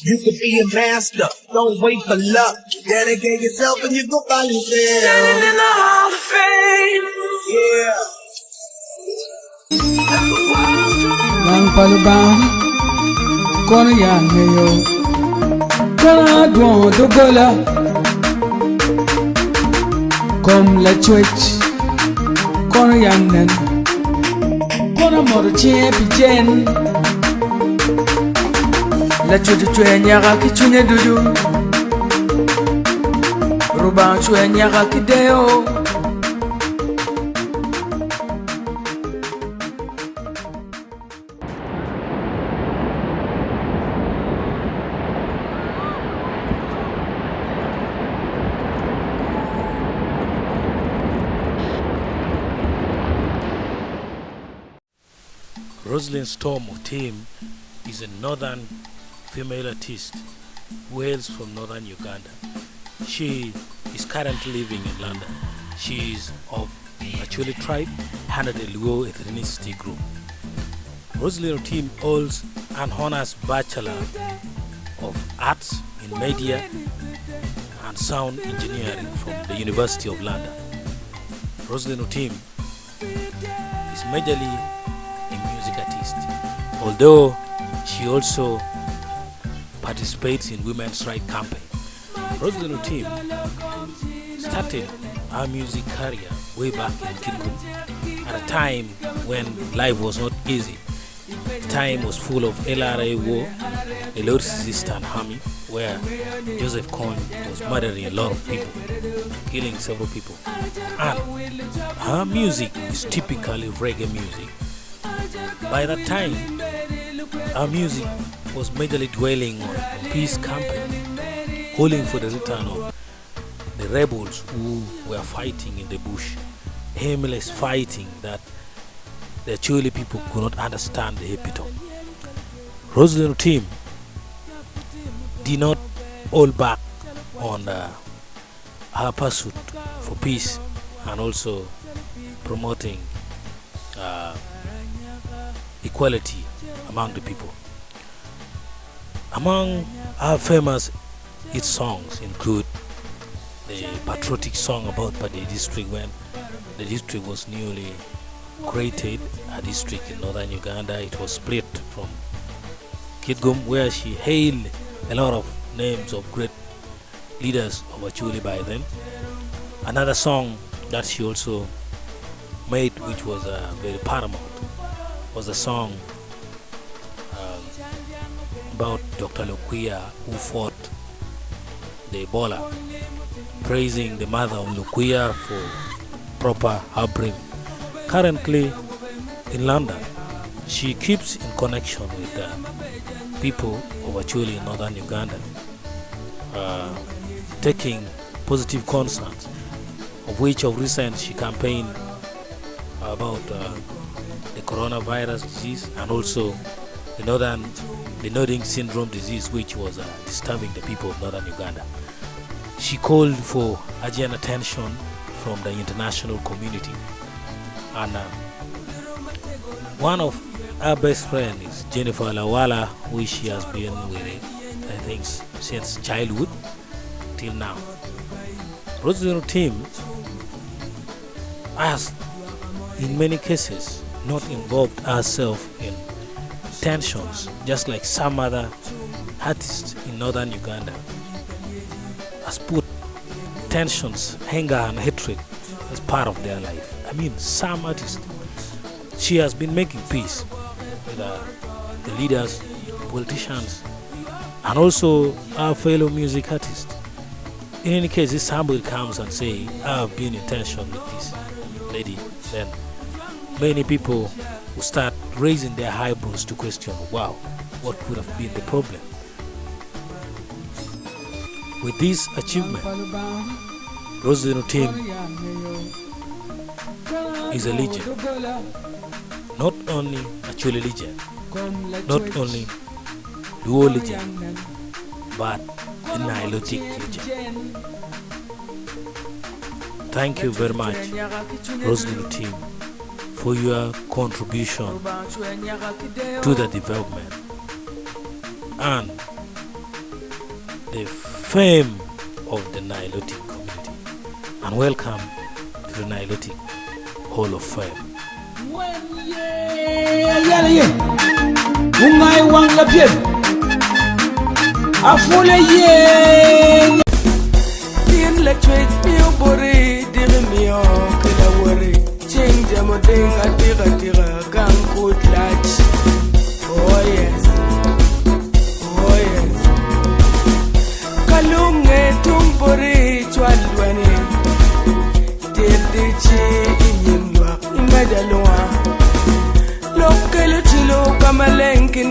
You can be a master, don't wait for luck. Dedicate yourself and you go find yourself. Standing in the Hall of Fame. Yeah. Lang palubang kono yang heyo kana duo dogola kom la church kono yang nen kono mor chie pijen la chuchu chue nyaga kichunye dudu rubang chue nyaga kideo. Roselyn Storm Otim is a northern female artist who hails from northern Uganda. She is currently living in London. She is of Acholi tribe under the Luo ethnicity group. Roselyn Otim holds an honors Bachelor of Arts in Media and Sound Engineering from the University of London. Roselyn Otim is majorly artist, although she also participates in women's rights campaign. Roselyn Otim started her music career way back in Kidgum at a time when life was not easy. The time was full of LRA war, the Lord's resistance army, where Joseph Kony was murdering a lot of people, killing several people. And her music is typically reggae music. By that time, our music was majorly dwelling on peace campaign, calling for the return of the rebels who were fighting in the bush, aimless fighting that the Acholi people could not understand the epitome. Roselyn Otim did not hold back on her pursuit for peace and also promoting equality among the people. Among our famous hit songs include the patriotic song about the district when the district was newly created, a district in northern Uganda. It was split from Kidgum, where she hailed a lot of names of great leaders of Acholi by then. Another song that she also made, which was very paramount, was a song about Dr. Lukuya, who fought the Ebola, praising the mother of Lukuya for proper upbringing. Currently in London, she keeps in connection with people of Acholi in northern Uganda, taking positive concerns, of which of recent she campaigned about the coronavirus disease and also the nodding syndrome disease, which was disturbing the people of northern Uganda. She called for urgent attention from the international community, and one of her best friends is Jennifer Lawala, who she has been with, I think, since childhood till now. Roselyn Otim has, in many cases, not involved herself in tensions, just like some other artists in northern Uganda has put tensions, anger and hatred as part of their life. I mean, some artists, she has been making peace with the leaders, politicians, and also our fellow music artists. In any case, if somebody comes and say, I have been in tension with this lady, then many people will start raising their eyebrows to question, wow, what could have been the problem? With this achievement, Roselyn Otim is a legend. Not only a Acholi legend, not only Luo legend, but a Nilotic legend. Thank you very much, Roselyn Otim, for your contribution to the development and the fame of the Nilotic community. And welcome to the Nilotic Hall of Fame. Oh yes, oh yes. Kalunge tumpori chwadwane, tedichi inyimwa imadalwa, lokelo chilo kamalenki.